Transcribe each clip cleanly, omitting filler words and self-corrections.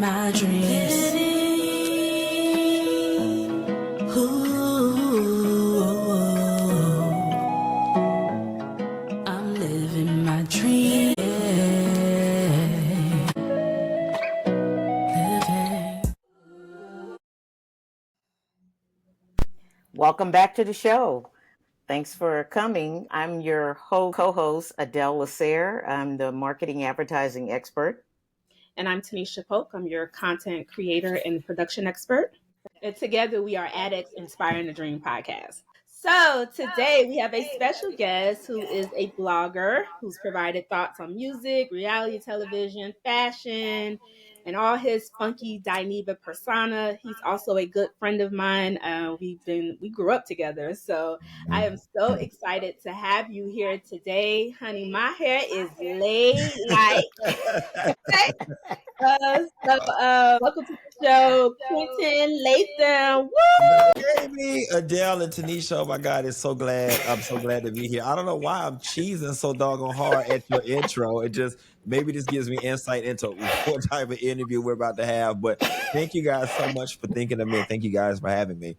my dreams. I'm living my dream. Welcome back to the show. Thanks for coming. I'm your co-host, Adele Lasser. I'm the marketing advertising expert. And I'm Tanisha Polk. I'm your content creator and production expert. And together we are Addicts Inspiring the Dream podcast. So today we have a special guest who is a blogger who's provided thoughts on music, reality television, fashion, and all his funky Dineva persona. He's also a good friend of mine. We grew up together, so I am so excited to have you here today, honey. My hair is laid like. Welcome to the show, Quentin, Latham. Hey, me, Adele and Tanisha. Oh my God, I'm so glad to be here. I don't know why I'm cheesing so doggone hard at your intro. It just maybe this gives me insight into what type of interview we're about to have. But thank you guys so much for thinking of me. And thank you guys for having me.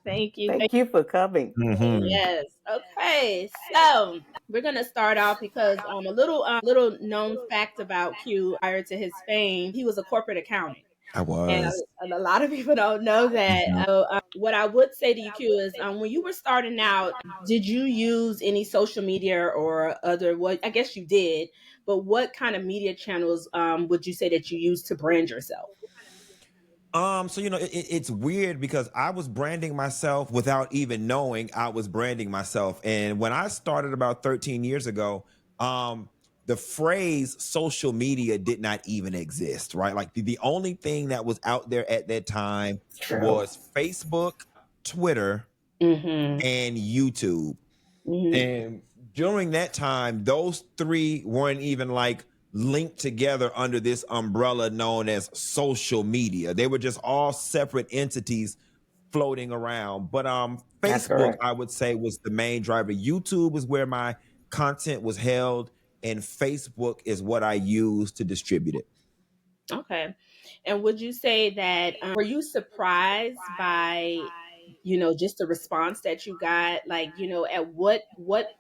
Thank you. Thank you for coming. Mm-hmm. Yes. Okay. So we're gonna start off because a little known fact about Q prior to his fame, he was a corporate accountant. I was. And a lot of people don't know that. Mm-hmm. What I would say to you, Q, is when you were starting out, did you use any social media or other? What I guess you did, but what kind of media channels would you say that you used to brand yourself? So it's weird because I was branding myself without even knowing I was branding myself. And when I started about 13 years ago, the phrase social media did not even exist, right? Like the only thing that was out there at that time was Facebook, Twitter, and YouTube. And during that time, those three weren't even like linked together under this umbrella known as social media. They were just all separate entities floating around. But Facebook, I would say, was the main driver. YouTube is where my content was held, and Facebook is what I used to distribute it. Okay. And would you say that were you surprised by just the response that you got? Like, at what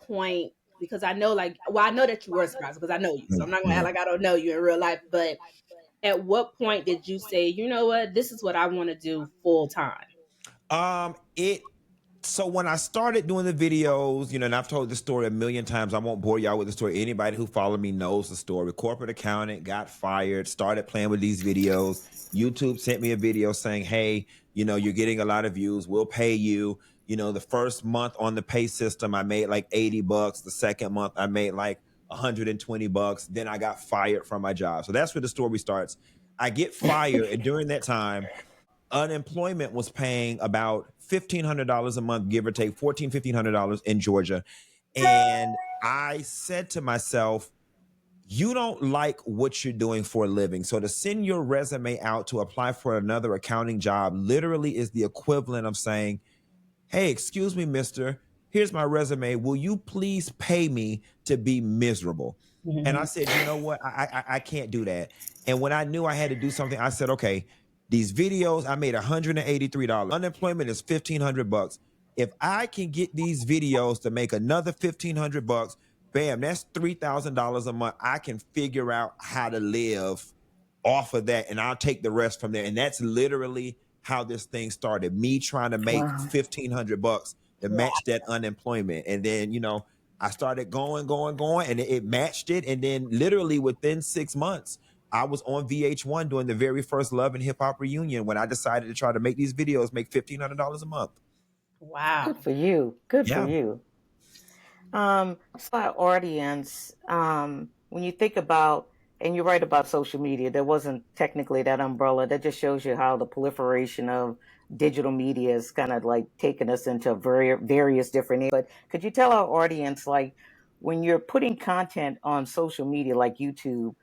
point, because I know I know that you were surprised because I know you. So I'm not gonna act like I don't know you in real life, but at what point did you say, you know what, this is what I want to do full time? So when I started doing the videos, and I've told this story a million times. I won't bore y'all with the story. Anybody who followed me knows the story. Corporate accountant, got fired, started playing with these videos. YouTube sent me a video saying, hey, you're getting a lot of views. We'll pay you. The first month on the pay system, I made like $80. The second month, I made like $120. Then I got fired from my job. So that's where the story starts. I get fired. And during that time, unemployment was paying about $1,500 a month, give or take $1,400-$1,500 in Georgia. And I said to myself, you don't like what you're doing for a living. So to send your resume out to apply for another accounting job literally is the equivalent of saying, hey, excuse me, mister, here's my resume. Will you please pay me to be miserable? And I said, you know what? I can't do that. And when I knew I had to do something, I said, okay, these videos, I made $183. Unemployment is $1,500. If I can get these videos to make another $1,500, bam, that's $3,000 a month. I can figure out how to live off of that, and I'll take the rest from there. And that's literally how this thing started. Me trying to make $1,500 to match that unemployment. And then, I started going, and it matched it. And then literally within 6 months, I was on VH1 doing the very first Love and Hip Hop reunion when I decided to try to make these videos, make $1,500 a month. Wow. Good for you. Good for you. So our audience, when you think about, and you're right about social media, there wasn't technically that umbrella. That just shows you how the proliferation of digital media is kind of like taking us into various different areas. But could you tell our audience, like, when you're putting content on social media like YouTube,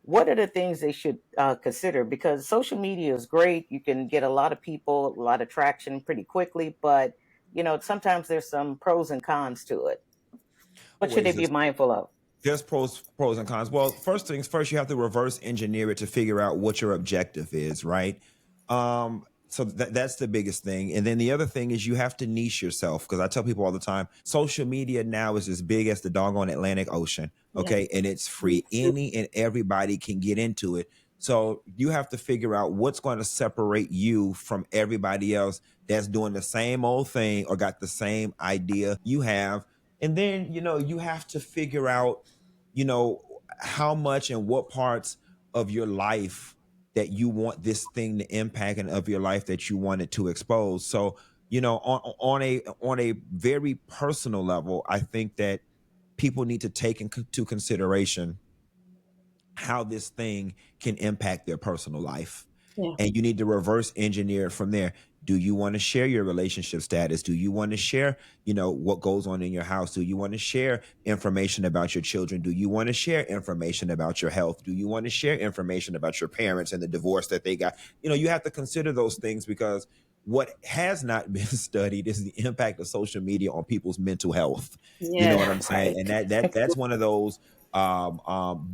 what are the things they should consider? Because social media is great. You can get a lot of people, a lot of traction pretty quickly, but sometimes there's some pros and cons to it. What should they be mindful of? There's pros and cons. Well, first things first, you have to reverse engineer it to figure out what your objective is, right? So that's the biggest thing. And then the other thing is you have to niche yourself, because I tell people all the time, social media now is as big as the doggone Atlantic Ocean. Okay. And it's free. Any and everybody can get into it. So you have to figure out what's going to separate you from everybody else that's doing the same old thing or got the same idea you have. And then, you have to figure out, how much and what parts of your life that you want this thing to impact and of your life that you want it to expose. So, on a very personal level, I think that people need to take into consideration how this thing can impact their personal life. Yeah. And you need to reverse engineer it from there. Do you want to share your relationship status? Do you want to share, what goes on in your house? Do you want to share information about your children? Do you want to share information about your health? Do you want to share information about your parents and the divorce that they got? You have to consider those things, because what has not been studied is the impact of social media on people's mental health. You know what I'm saying? Right. And that's one of those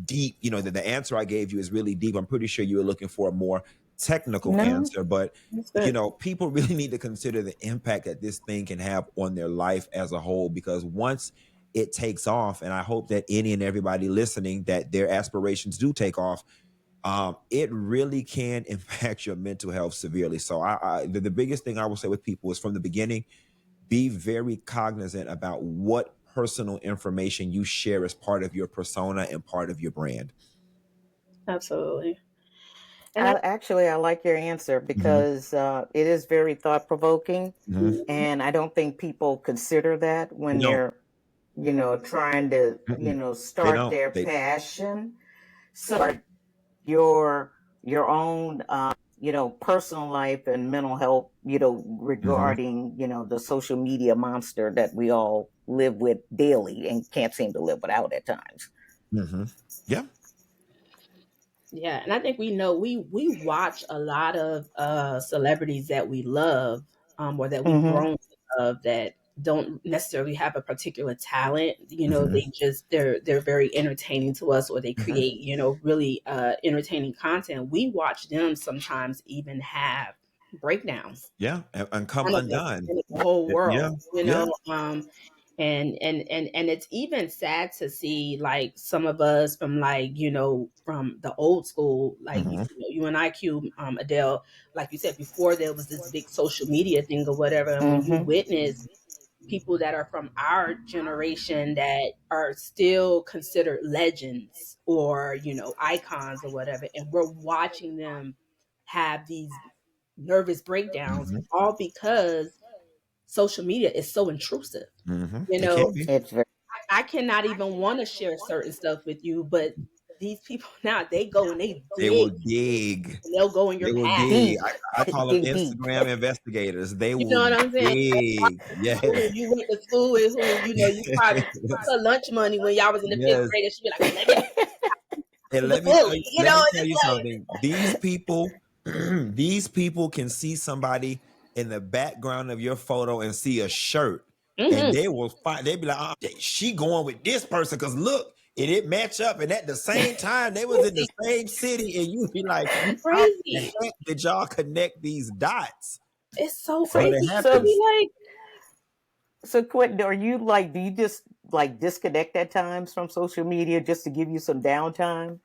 deep, the answer I gave you is really deep. I'm pretty sure you were looking for a more technical No, answer, but That's good. people really need to consider the impact that this thing can have on their life as a whole, because once it takes off, and I hope that any and everybody listening, that their aspirations do take off, it really can impact your mental health severely. So the biggest thing I will say with people is, from the beginning, be very cognizant about what personal information you share as part of your persona and part of your brand. Absolutely. And I like your answer, Mhm. because it is very thought provoking, Mhm. and I don't think people consider that when No, they're, trying to, mm-mm. They start don't. their They. passion. So your own, personal life and mental health, Mhm. regarding, the social media monster that we all live with daily and can't seem to live without at times. Mhm. Yeah. yeah, and I think we watch a lot of celebrities that we love, or that we've Mm-hmm. grown to love, that don't necessarily have a particular talent. Mhm. They're very entertaining to us, or they Mhm. create, really entertaining content. We watch them sometimes even have breakdowns, Yeah, and come kind of like undone. the whole Yeah. world, Yeah. and it's even sad to see, like, some of us from, like, from the old school, like, Mhm. you and IQ, Adele, like you said, before there was this big social media thing or whatever. And when you Mm-hmm. witness people that are from our generation that are still considered legends, or icons or whatever, and we're watching them have these nervous breakdowns, Mhm. all because social media is so intrusive. Mhm. You It know, can be. It's very. I cannot even want to share certain stuff with you, but these people now, they go and they They will dig, dig. and they'll go in your They will past. dig. Deep. I call them Dig deep. Instagram investigators. They You will know what I'm saying? dig. Who Yes. you went to school with, who you probably took Yes. her lunch money when y'all was in the fifth Yes. grade, and she'd be like, "Well, let me And the bully," let me and tell you it's like, something. These people, these people can see somebody in the background of your photo and see a shirt, and mm-hmm, they will find. They be like, oh, she going with this person because look, it match up, and at the same time they was in the same city, and you be like, how the crazy. heck did y'all connect these dots? It's so so But it crazy. I so be happens. like, so Quentin, are you like? Do you just like disconnect at times from social media just to give you some downtime?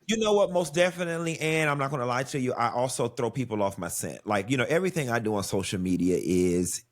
You know what? Most definitely. And I'm not going to lie to you. I also throw people off my scent. Like, everything I do on social media is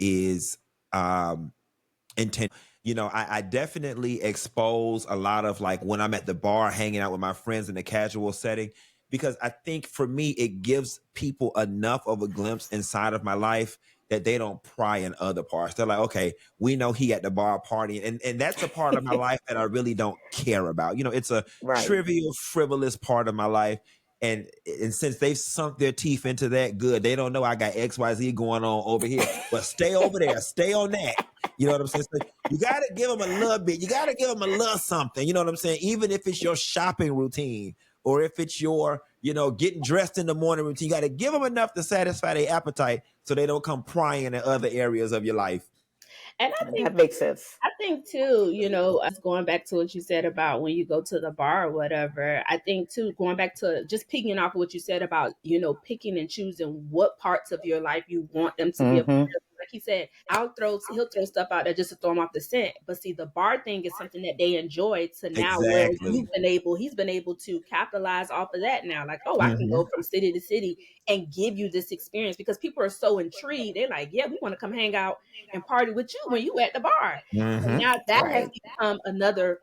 intent. I definitely expose a lot of, like, when I'm at the bar hanging out with my friends in a casual setting, because I think for me, it gives people enough of a glimpse inside of my life that they don't pry in other parts. They're like, okay, we know he at the bar partying. And that's a part of my life that I really don't care about. It's a Right. trivial, frivolous part of my life. And since they've sunk their teeth into that, good. They don't know I got XYZ going on over here. But stay over there. Stay on that. You know what I'm saying? So you got to give them a little bit. You got to give them a little something. You know what I'm saying? Even if it's your shopping routine, or if it's your, getting dressed in the morning routine, you got to give them enough to satisfy their appetite so they don't come prying in other areas of your life. And That makes sense. I think too, going back to what you said about when you go to the bar or whatever, I think too, going back to just picking off what you said about, picking and choosing what parts of your life you want them to be a part Mm-hmm. of. Like he said, he'll throw stuff out there just to throw him off the scent. But see, the bar thing is something that they enjoy to now where Exactly. he's been able to capitalize off of that now. Like, oh, I can Hmm. go from city to city and give you this experience because people are so intrigued. They're like, yeah, we want to come hang out and party with you when you at the bar. So Hmm. now that has Right. become another,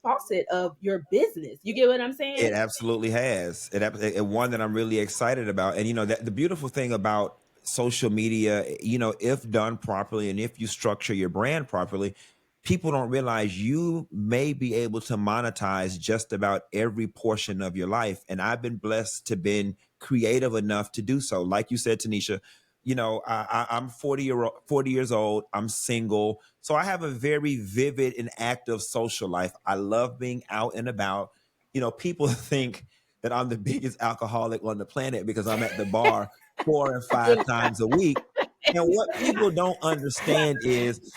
faucet of your business. You get what I'm It saying? absolutely has. It one that I'm really excited about. And that the beautiful thing about social media, if done properly and if you structure your brand properly, people don't realize you may be able to monetize just about every portion of your life. And I've been blessed to been creative enough to do so. Like you said, Tanisha, I'm 40 years old. I'm single. So I have a very vivid and active social life. I love being out and about. People think that I'm the biggest alcoholic on the planet because I'm at the bar 4 and 5 times a week. And what people don't understand is,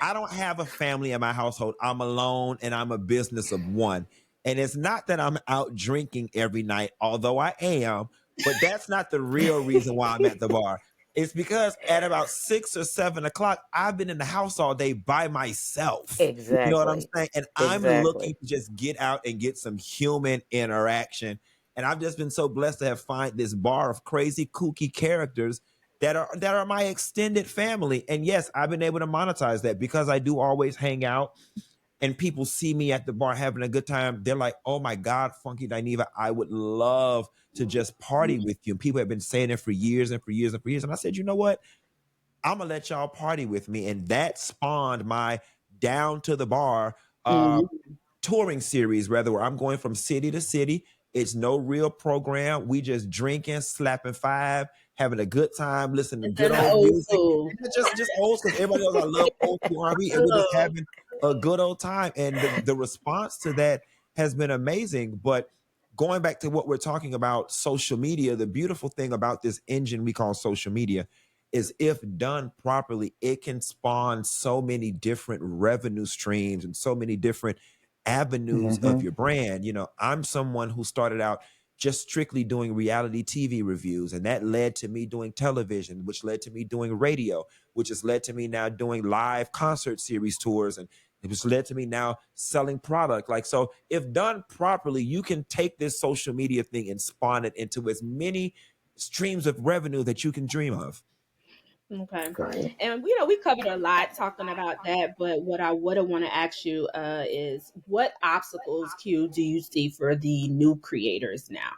I don't have a family in my household. I'm alone and I'm a business of one. And it's not that I'm out drinking every night, although I am, but that's not the real reason why I'm at the bar. It's because at about 6 or 7 o'clock, I've been in the house all day by myself. You know what I'm Exactly. saying? And I'm looking Exactly. to just get out and get some human interaction. And I've just been so blessed to have find this bar of crazy, kooky characters that are my extended family. And yes, I've been able to monetize that because I do always hang out and people see me at the bar having a good time. They're like, "Oh my God, Funky Dineva, I would love to just party with you." And people have been saying it for years and for years and for years. And I said, you know what? I'm gonna let y'all party with me. And that spawned my down to the bar Mhm. touring series, rather, where I'm going from city to city. It's no real program. We just drinking, slapping five, having a good time, listening to It's good in the old old music. school. And just old because everybody knows I love old school R&B, and we're just Oh. having a good old time. And the response to that has been amazing. But going back to what we're talking about, social media, the beautiful thing about this engine we call social media is if done properly, it can spawn so many different revenue streams and so many different avenues of Mm-hmm. your brand. I'm someone who started out just strictly doing reality TV reviews, and that led to me doing television, which led to me doing radio, which has led to me now doing live concert series tours, and it was led to me now selling product. Like, so if done properly, you can take this social media thing and spawn it into as many streams of revenue that you can dream of. Okay. Right. And we covered a lot talking about that, but what I would want to ask you is what obstacles, Q, do you see for the new creators now?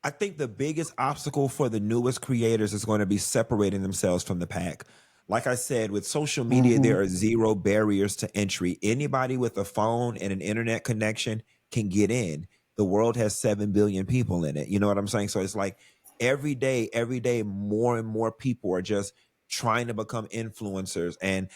I think the biggest obstacle for the newest creators is going to be separating themselves from the pack. Like I said, with social media, Mm-hmm. there are zero barriers to entry. Anybody with a phone and an internet connection can get in. The world has 7 billion people in it. You know what I'm saying? So it's like every day, more and more people are just trying to become influencers. And,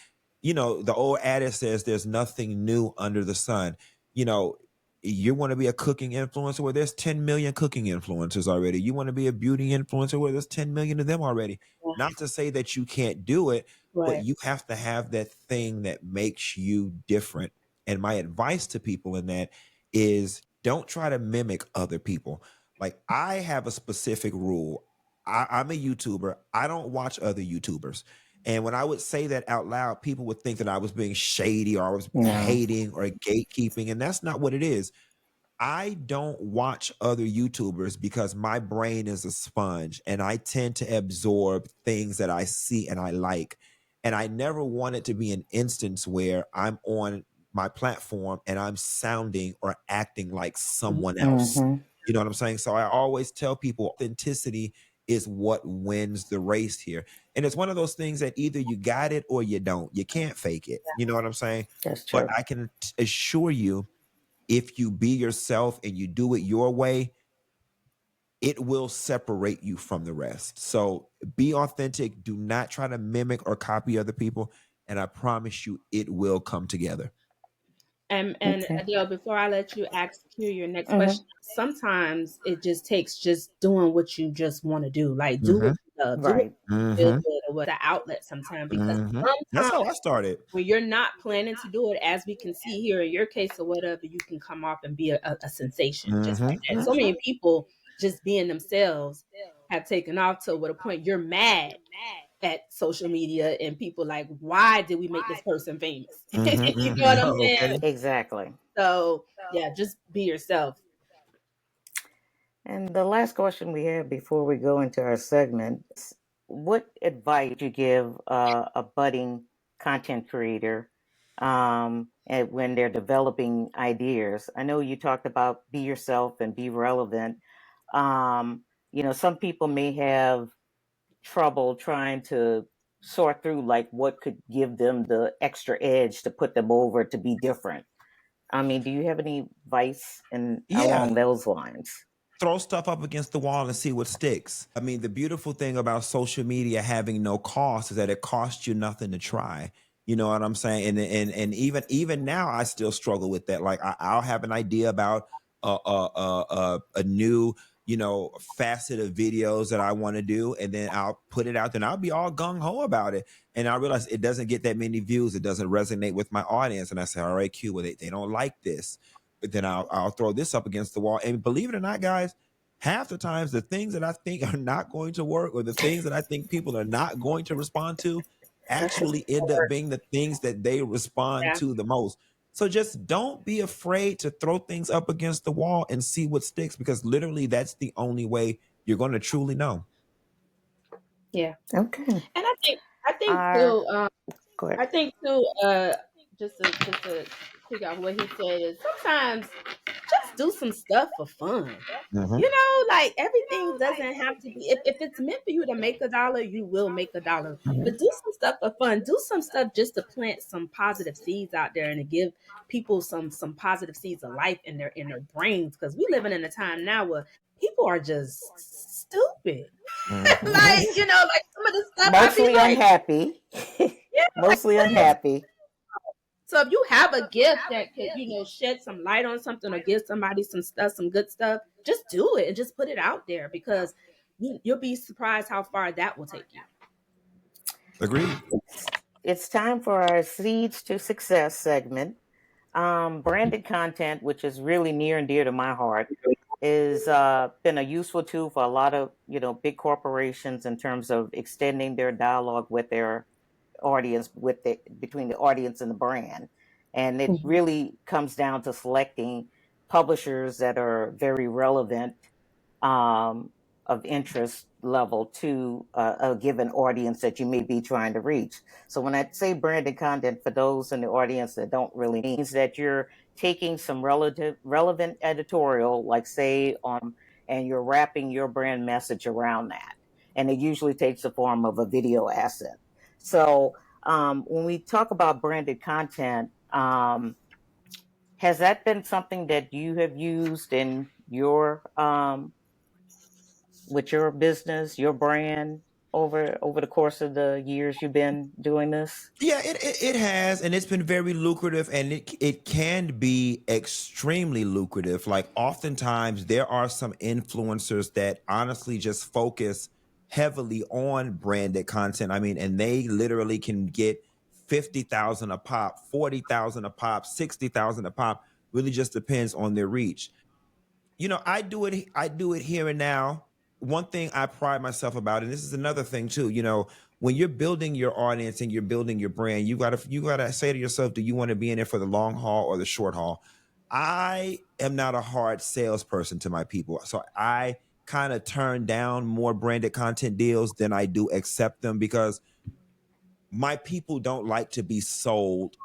the old adage says there's nothing new under the sun. You know, you want to be a cooking influencer where there's 10 million cooking influencers already. You want to be a beauty influencer where there's 10 million of them already. Yeah. Not to say that you can't do it, but Right. you have to have that thing that makes you different. And my advice to people in that is don't try to mimic other people. Like, I have a specific rule. I'm a YouTuber. I don't watch other YouTubers. And when I would say that out loud, people would think that I was being shady or I was No. hating or gatekeeping. And that's not what it is. I don't watch other YouTubers because my brain is a sponge and I tend to absorb things that I see and I like. And I never want it to be an instance where I'm on my platform and I'm sounding or acting like someone else. Mm-hmm. You know what I'm saying? So I always tell people authenticity is what wins the race here. And it's one of those things that either you got it or you don't. You can't fake it. You know what I'm saying? That's But true. I can assure you, if you be yourself and you do it your way, it will separate you from the rest. So be authentic. Do not try to mimic or copy other people. And I promise you, it will come together. And Okay. Adele, before I let you ask Q your next Mm-hmm. question, sometimes it just takes just doing what you just want to do. Like do what Mm-hmm. you love, do what Right. you feel Mm-hmm. good the outlet sometimes, because That's how I sometimes started. when you're not planning to do it, as we can see here in your case or whatever, you can come off and be a sensation just like that. So many people just being themselves have taken off to what a point you're mad at social media and people like, why did we make this person famous? You know what I'm saying? Okay. Exactly. So yeah, just be yourself. And the last question we have before we go into our segment is, what advice would you give a budding content creator and when they're developing ideas? I know you talked about be yourself and be relevant. Some people may have trouble trying to sort through like what could give them the extra edge to put them over to be different. I mean, do you have any advice Yeah. along those lines? Throw stuff up against the wall and see what sticks. I mean, the beautiful thing about social media having no cost is that it costs you nothing to try. You know what I'm saying? And even now, I still struggle with that. Like I'll have an idea about a new facet of videos that I want to do, and then I'll put it out there and I'll be all gung ho about it, and I realize it doesn't get that many views, it doesn't resonate with my audience, and I say, all right, Q, well, they don't like this, but then I'll throw this up against the wall, and believe it or not, guys, half the times the things that I think are not going to work, or the things that I think people are not going to respond to, actually end up being the things that they respond Yeah. to the most. So just don't be afraid to throw things up against the wall and see what sticks, because literally that's the only way you're going to truly know. Yeah. Okay. And I think Our, too, go ahead. I think too, just to pick out what he said is sometimes just do some stuff for fun. You know, like everything doesn't have to be, if it's meant for you to make $1, you will make $1. But do some stuff for fun. Do some stuff just to plant some positive seeds out there and to give people some positive seeds of life in their brains. Because we living in a time now where people are just stupid. Like, like some of the stuff I be Mostly like, unhappy. yeah, like Mostly what is. unhappy. So if you have a gift that could, shed some light on something or give somebody some stuff, some good stuff, just do it and just put it out there, because you'll be surprised how far that will take you. Agreed. It's time for our Seeds to Success segment. Branded content, which is really near and dear to my heart, is been a useful tool for a lot of big corporations in terms of extending their dialogue with their audience, between the audience and the brand. And it really comes down to selecting publishers that are very relevant, of interest level to a given audience that you may be trying to reach. So when I say branded content, for those in the audience that don't really means that you're taking some relevant editorial, like say on, and you're wrapping your brand message around that. And it usually takes the form of a video asset. So when we talk about branded content, has that been something that you have used in your with your business, your brand, over the course of the years you've been doing this? Yeah, it has, and it's been very lucrative, and it can be extremely lucrative. Like oftentimes there are some influencers that honestly just focus heavily on branded content. I mean, and they literally can get 50,000 a pop, 40,000 a pop, 60,000 a pop. Really just depends on their reach. I do it here and now. One thing I pride myself about, and this is another thing too, when you're building your audience and you're building your brand, you gotta say to yourself, do you want to be in it for the long haul or the short haul? I am not a hard salesperson to my people, so I kind of turn down more branded content deals than I do accept them, because my people don't like to be sold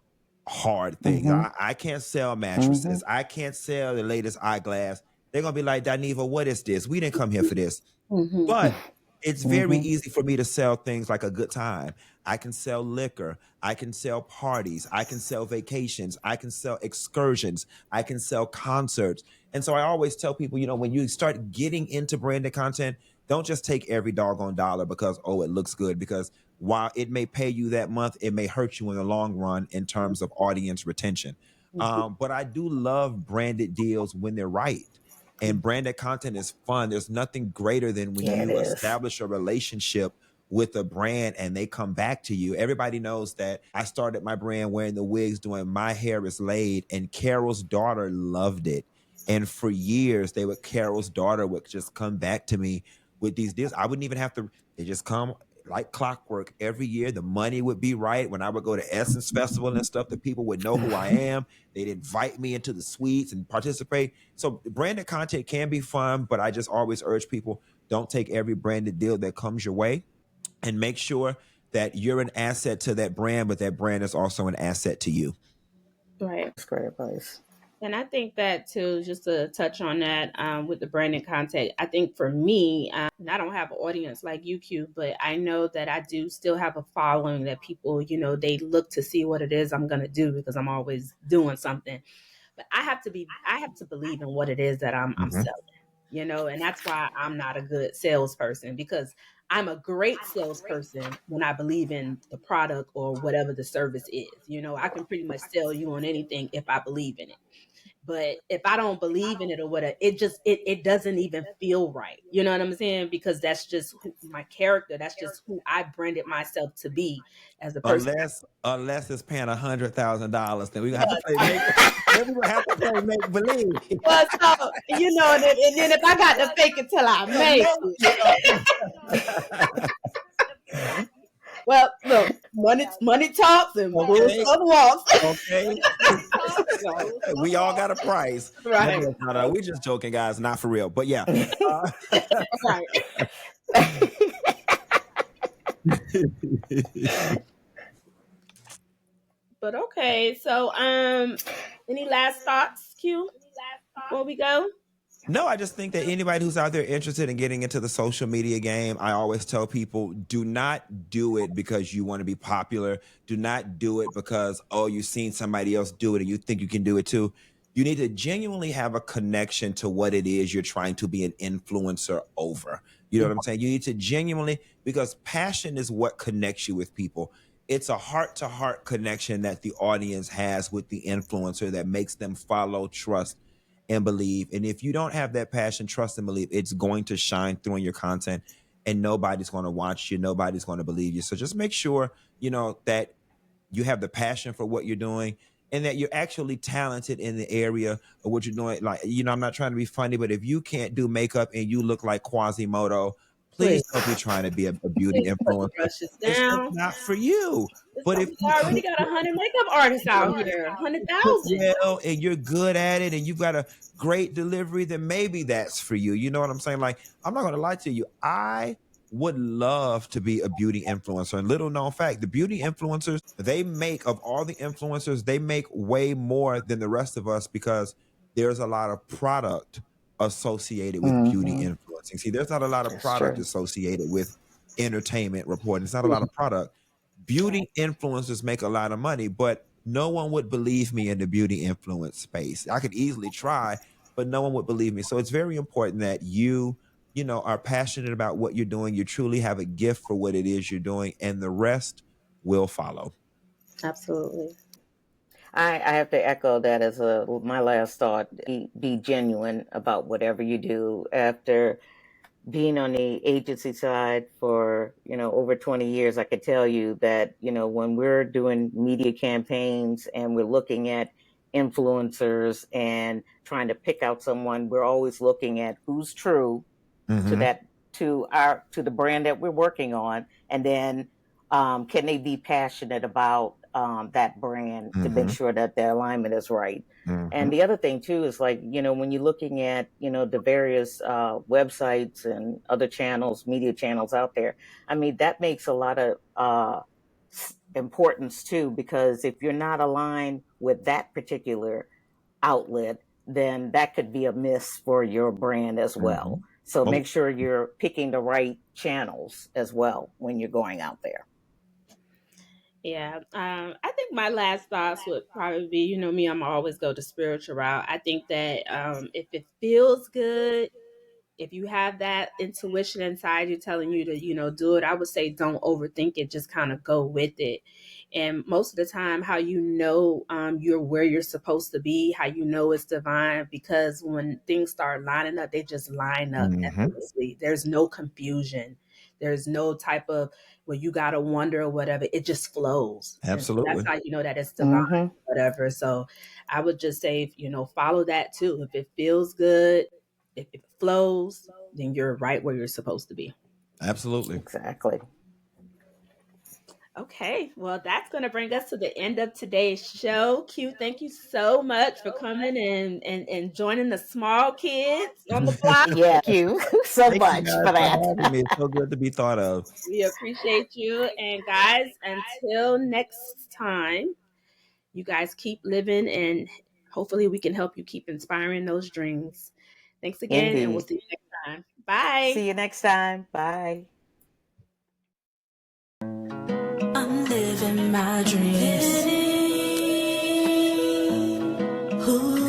hard things. I can't sell mattresses. I can't sell the latest eyeglass. They're gonna be like, Dineva, what is this? We didn't come here for this. But it's very easy for me to sell things like a good time. I can sell liquor. I can sell parties. I can sell vacations. I can sell excursions. I can sell concerts. And so I always tell people, when you start getting into branded content, don't just take every doggone dollar because, oh, it looks good. Because while it may pay you that month, it may hurt you in the long run in terms of audience retention. But I do love branded deals when they're right. And branded content is fun. There's nothing greater than when Yeah, it you is. establish a relationship with a brand and they come back to you. Everybody knows that I started my brand wearing the wigs, doing My Hair is Laid, and Carol's daughter loved it. And for years, Carol's daughter would just come back to me with these deals. I wouldn't even have to, they just come like clockwork every year. The money would be right. When I would go to Essence Festival and stuff, the people would know who I am. They'd invite me into the suites and participate. So branded content can be fun, but I just always urge people, don't take every branded deal that comes your way, and make sure that you're an asset to that brand, but that brand is also an asset to you. Right. That's great advice. And I think that too, just to touch on that with the branded content, I think for me, and I don't have an audience like UQ, but I know that I do still have a following that people, they look to see what it is I'm going to do because I'm always doing something. But I have to believe in what it is that I'm selling, and that's why I'm not a good salesperson, because I'm a great salesperson when I believe in the product or whatever the service is. I can pretty much sell you on anything if I believe in it. But if I don't believe in it or whatever, it doesn't even feel right. You know what I'm saying? Because that's just my character. That's just who I branded myself to be as a person. Unless it's paying $100,000, then we gonna have to play then we gonna have to play make believe. Well, so and then if I got to fake it till I make it. Well, look, money talks and bullshit walks. Okay. We all got a price. Right. No, we just joking, guys. Not for real. But yeah. Right. But okay, so any last thoughts, Q, before we go? No, I just think that anybody who's out there interested in getting into the social media game, I always tell people, do not do it because you want to be popular. Do not do it because, you've seen somebody else do it and you think you can do it too. You need to genuinely have a connection to what it is you're trying to be an influencer over. You know what I'm saying? You need to genuinely, because passion is what connects you with people. It's a heart-to-heart connection that the audience has with the influencer that makes them follow, trust, and believe. And if you don't have that passion, trust, and believe, it's going to shine through in your content, and nobody's going to watch you. Nobody's going to believe you. So just make sure, that you have the passion for what you're doing and that you're actually talented in the area of what you're doing. Like, I'm not trying to be funny, but if you can't do makeup and you look like Quasimodo, please don't be trying to be a beauty influencer. It's just not for you. But if you already got 100 makeup artists out here, 100,000. Well, and you're good at it and you've got a great delivery, then maybe that's for you. You know what I'm saying? Like, I'm not going to lie to you. I would love to be a beauty influencer. And little known fact, the beauty influencers, of all the influencers, they make way more than the rest of us because there's a lot of product associated with beauty influencing. See, there's not a lot of product associated with entertainment reporting. It's not a lot of product. Beauty influencers make a lot of money, but no one would believe me in the beauty influence space. I could easily try, but no one would believe me. So it's very important that you are passionate about what you're doing. You truly have a gift for what it is you're doing, and the rest will follow. Absolutely. I have to echo that as my last thought. Be genuine about whatever you do. After being on the agency side for, over 20 years, I could tell you that, when we're doing media campaigns and we're looking at influencers and trying to pick out someone, we're always looking at who's true to the brand that we're working on. And then, can they be passionate about that brand to make sure that their alignment is right. And the other thing too is like, when you're looking at, the various websites and other channels, media channels out there, I mean, that makes a lot of importance too, because if you're not aligned with that particular outlet, then that could be a miss for your brand as well. So make sure you're picking the right channels as well when you're going out there. Yeah, I think my last thoughts would probably be, me, I'm always go the spiritual route. I think that if it feels good, if you have that intuition inside you telling you to, do it, I would say don't overthink it. Just kind of go with it. And most of the time, how you're where you're supposed to be, how it's divine, because when things start lining up, they just line up effortlessly. There's no confusion. There's no type of where you gotta wonder or whatever. It just flows. And so that's Absolutely. how you know that it's divine, Mm-hmm. whatever. So I would just say, follow that too. If it feels good, if it flows, then you're right where you're supposed to be. Absolutely. Exactly. Okay, well, that's going to bring us to the end of today's show. Q, thank you so much for coming and joining the small kids on the block. Yeah, thank you so Thank you much guys for for that. having me. It's so good to be thought of. We appreciate you. And guys, until next time, you guys keep living and hopefully we can help you keep inspiring those dreams. Thanks again, and we'll Indeed. see you next time. Bye. See you next time. Bye. I'm living my dreams. Ooh.